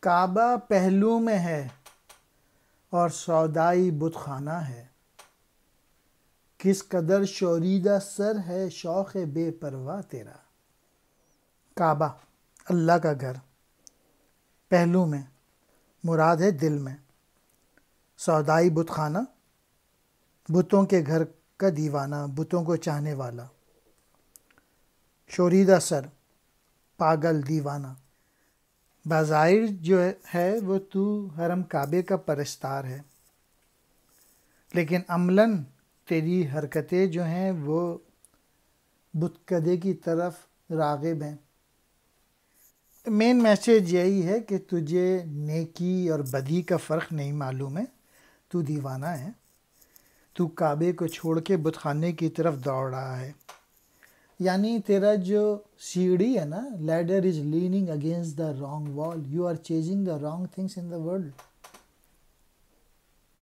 کعبہ پہلو میں ہے اور سودائی بت خانہ ہے، کس قدر شوریدہ سر ہے شوق بے پرواہ تیرا۔ کعبہ اللہ کا گھر، پہلو میں مراد ہے دل میں، سودائی بت خانہ بتوں کے گھر کا دیوانہ، بتوں کو چاہنے والا، شوریدہ سر پاگل دیوانہ۔ بظاہر جو ہے وہ تو حرم کعبے کا پرستار ہے، لیکن عملاً تیری حرکتیں جو ہیں وہ بت کدے کی طرف راغب ہیں۔ مین میسیج یہی ہے کہ تجھے نیکی اور بدی کا فرق نہیں معلوم ہے، تو دیوانہ ہے، تو کعبے کو چھوڑ کے بت خانے کی طرف دوڑ رہا ہے۔ یعنی تیرا جو سیڑھی ہے نا، leader is leaning against the wrong wall, you are chasing the wrong things in the world.